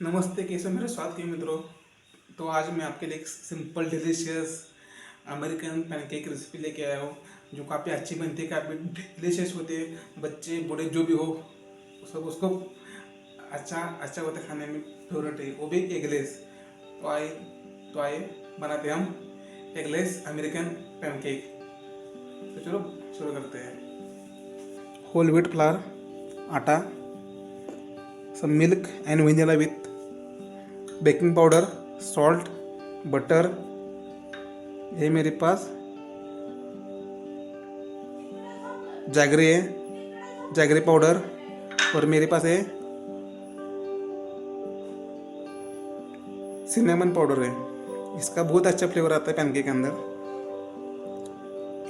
नमस्ते, कैसे मेरे स्वागत है मित्रों। तो आज मैं आपके लिए एक simple delicious American pancake recipe लेके आया हूँ, जो काफ़ी अच्छी बनती है, काफ़ी डिलीशियस होते हैं। बच्चे बूढ़े जो भी हो सब उसको अच्छा होता है, खाने में फेवरेट है, वो भी एगलेस। तो आए बनाते हैं हम एगलेस अमेरिकन पैनकेक। तो चलो शुरू करते हैं। होल व्हीट फ्लावर, आटा, some milk and vanilla with baking powder, salt, butter. ये मेरे पास जैगरी है, जैगरी पाउडर। और मेरे पास है सिनेमन पाउडर है। इसका बहुत अच्छा फ्लेवर आता है पैनकेक के अंदर,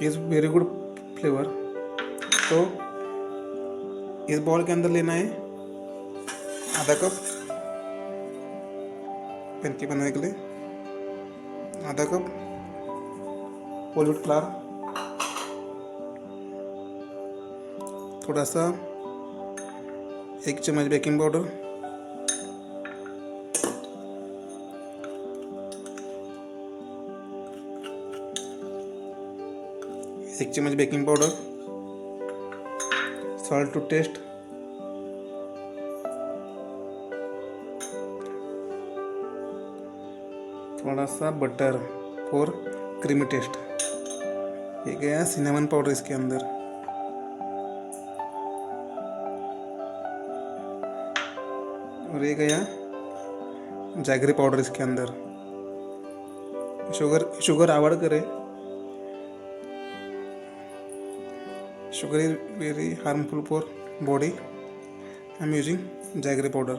इज़ वेरी गुड फ्लेवर। तो इस बॉल के अंदर लेना है आधा कप पैनकेक बनाने के लिए, आधा कप होल व्हीट फ्लावर, थोड़ा सा 1 चम्मच बेकिंग पाउडर, एक चम्मच baking powder, salt to taste, थोड़ा सा बटर फॉर क्रीमी टेस्ट। ये गया सिनेमन पाउडर इसके अंदर, और ये गया जैगरी पाउडर इसके अंदर। शुगर अवॉइड करें, sugar is very harmful for body. I am using jaggery powder,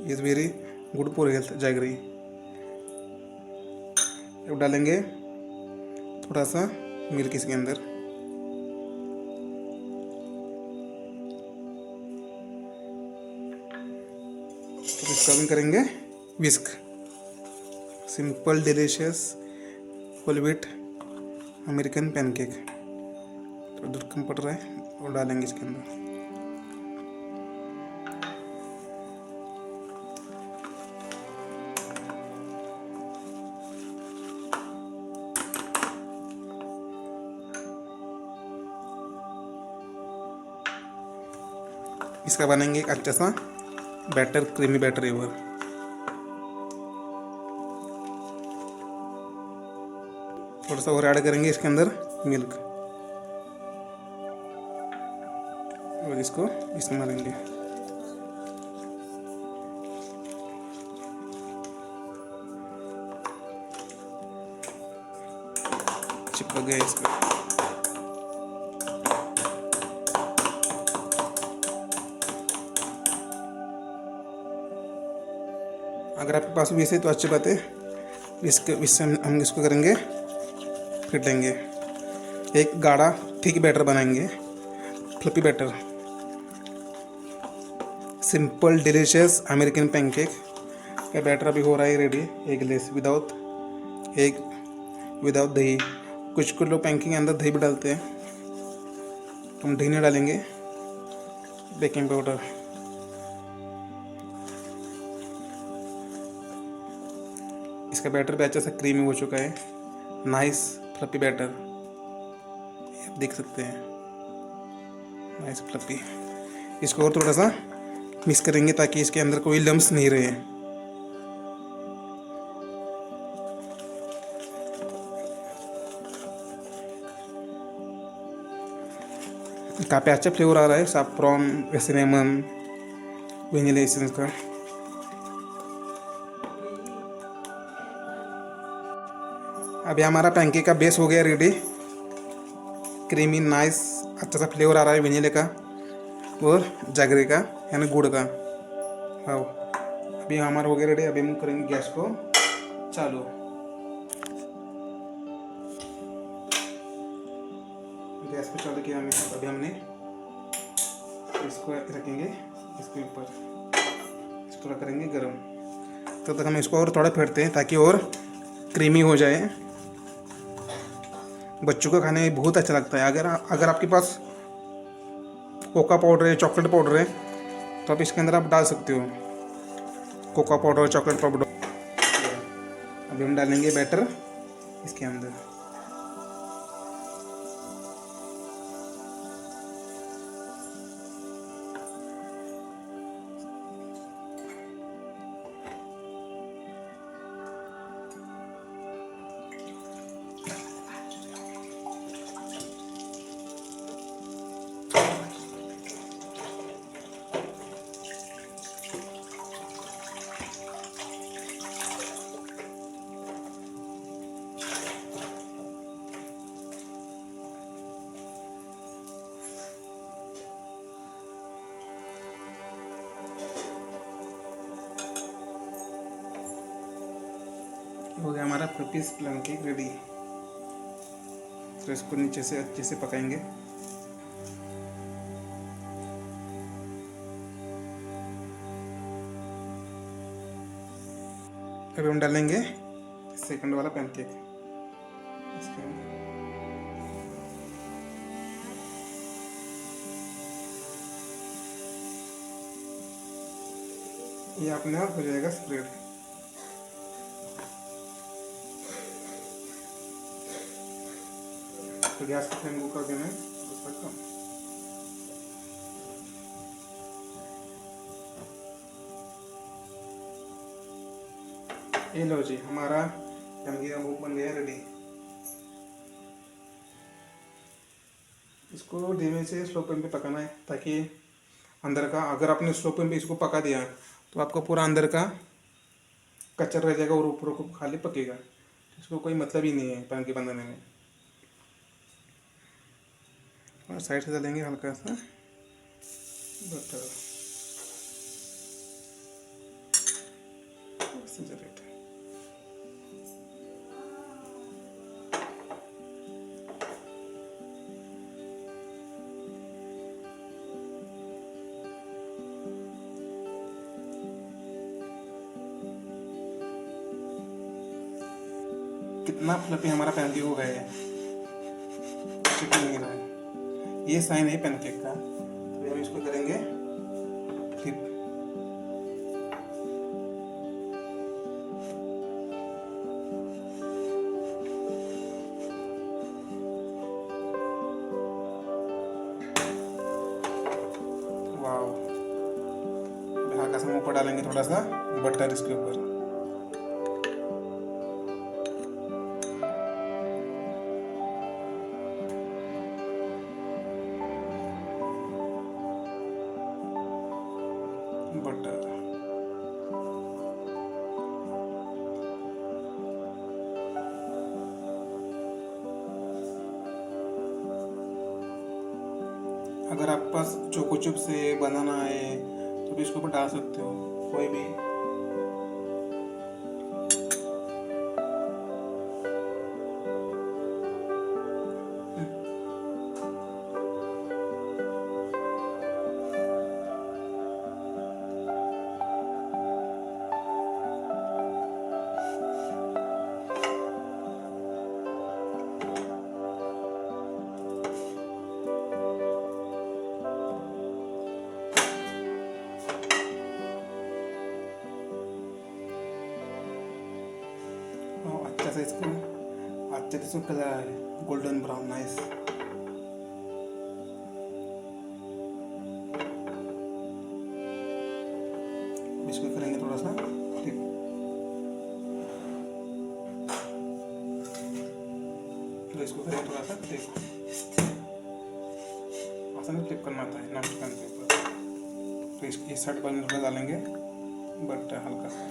is very good for health jaggery. अब डालेंगे थोड़ा सा मिल्क इसके अंदर, तो इसका भी करेंगे whisk. Simple delicious whole wheat American pancake. तो दूध कम पड़ रहा है और डालेंगे इसके अंदर। इसका बनेंगे एक अच्छा सा बैटर, क्रीमी बैटर है। थोड़ा सा और ऐड करेंगे इसके अंदर मिल्क, और इसको इसमें मारेंगे। चिपक गया इसका। अगर आपके पास भी है तो अच्छी बात है। इससे हम इसको करेंगे, फेंटेंगे। एक गाढ़ा थिक बैटर बनाएंगे, fluffy batter. Simple delicious American pancake का बैटर अभी हो रहा है ready, eggless, without egg, without दही। कुछ लोग पैनकेक के अंदर दही भी डालते हैं, तो हम दही नहीं डालेंगे। बेकिंग पाउडर, इसका बैटर भी अच्छा सा क्रीमी हो चुका है, नाइस फ्लफी बैटर, आप देख सकते हैं, नाइस फ्लफी। इसको और थोड़ा सा मिक्स करेंगे ताकि इसके अंदर कोई लम्स नहीं रहे। काफ़ी अच्छा फ्लेवर आ रहा है, सैफ्रॉन, सिनेमन, वेनिला एसेंस का। अभी हमारा पैनकेक का बेस हो गया रेडी, क्रीमी, नाइस, अच्छा सा फ्लेवर आ रहा है वेनिले का और जैगरी का, यानी गुड़ का। हाँ, अभी हमारा हो गया रेडी। अभी हम करेंगे गैस को चालू। गैस को चालू किया हमने। अभी हमने इसको रखेंगे इसके ऊपर, इसको करेंगे गरम। तब तक हम इसको और थोड़ा फेंटते हैं ताकि और क्रीमी हो जाए। बच्चों को खाने में बहुत अच्छा लगता है। अगर आपके पास कोका पाउडर है, चॉकलेट पाउडर है, तो आप इसके अंदर आप डाल सकते हो। Cocoa powder, chocolate powder. अभी हम डालेंगे बैटर इसके अंदर। हो गया हमारा पीस प्लम केक रेडी। तो इसको नीचे से अच्छे से पकाएंगे। अभी हम डालेंगे सेकंड वाला पैनकेक इसके अंदर। ये अपने आप हो जाएगा स्प्रेड। तो गैस की फ्लेम को कर देना है उसका कम। ये लो जी, हमारा वो बन गया रेडी। इसको धीमे से स्लो फ्लेम पे पकाना है ताकि अंदर का, अगर आपने स्लो फ्लेम पे इसको पका दिया तो आपका पूरा अंदर का कच्चा रह जाएगा और ऊपर को खाली पकेगा। इसको कोई मतलब ही नहीं है पैन के बनाने में। और साइड से डालेंगे हल्का सा बटर। कितना फ्लफी हमारा पैनकेक हो गया है, चिकन नहीं रहा है। ये साइन है पैनकेक का। तो हम इसको करेंगे फ्लिप। वाओ, हल्का सा मुंह पर डालेंगे थोड़ा सा बटर इसके ऊपर। बटर अगर आप पास चोको चिप से बनाना है तो भी इसके ऊपर डाल सकते हो कोई भी। अच्छा सा इसको अच्छे से कलर है गोल्डन ब्राउन नाइस। इसको करेंगे थोड़ा सा फ्लिप। तो इसको करेंगे थोड़ा सा फ्लिप। आसान फ्लिप करना आता है नॉन स्टिक के ऊपर। तो इसकी शर्ट पर थोड़ा डालेंगे बटर हल्का सा।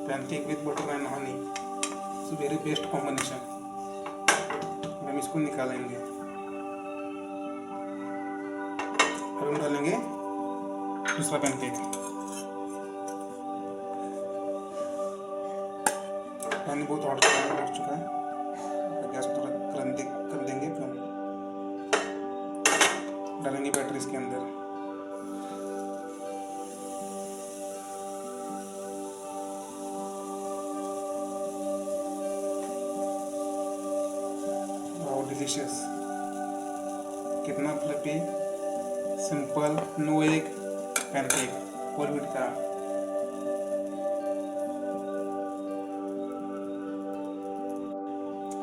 Pancake with butter and honey, it's very best combination. हम इसको निकालेंगे। अब हम डालेंगे दूसरा पैनकेक। पानी बहुत हॉट हो चुका है, गैस को थोड़ा कर देंगे। फिर डालेंगे बैटर इसके अंदर। डिलीशियस। कितना fluffy, simple, no egg pancake, whole wheat का।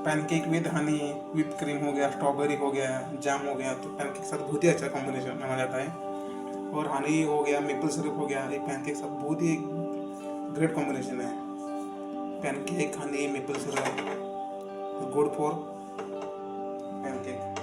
Pancake with honey, with cream हो गया, स्ट्रॉबेरी हो गया, जैम हो गया, तो पैनकेक के साथ बहुत ही अच्छा कॉम्बिनेशन माना जाता है। और हनी हो गया, मेपल सिरप हो गया, ये पैनकेक के साथ बहुत ही ग्रेट कॉम्बिनेशन है। Pancake, Honey, maple syrup, good for pancake.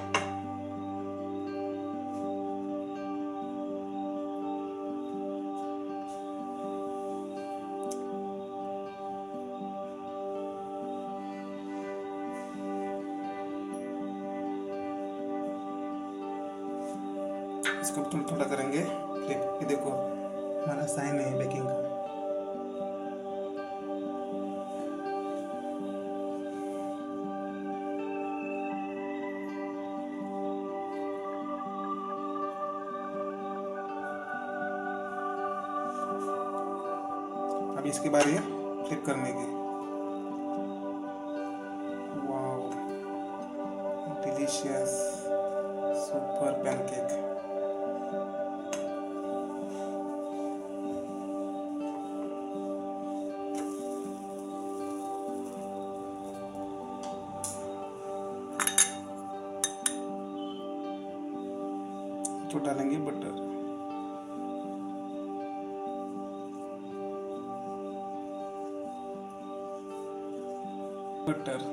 इसको तुम थोड़ा करेंगे फ्लिप, ये देखो हमारा साइन है बेकिंग का। अब इसके बाद ये फ्लिप करने की। Wow, delicious, super pancake. तो डालेंगे बटर, बटर।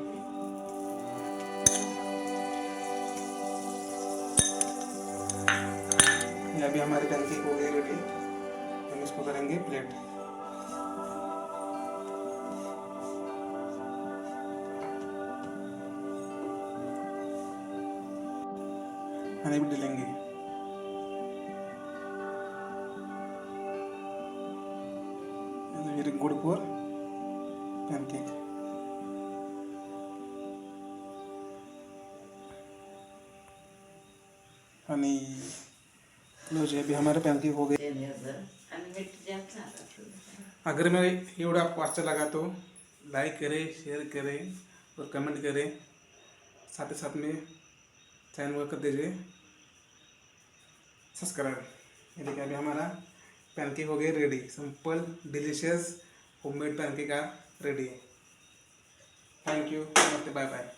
ये अभी हमारे पैनकेक हो गए रेडी। हम इसको करेंगे प्लेट। हनी भी डालेंगे। Very good for pancake. Honey लो जी, अभी हमारे पैनकेक हो गए। अगर मेरे वीडियो आपको अच्छा लगा तो लाइक करें, शेयर करें और कमेंट करें। साथ ही साथ में चैनल को कर दीजिए सब्सक्राइब। ये देखिए अभी हमारा पैनकेक हो गए ready. Simple delicious homemade pancake का रेडी है। Thank you, bye bye.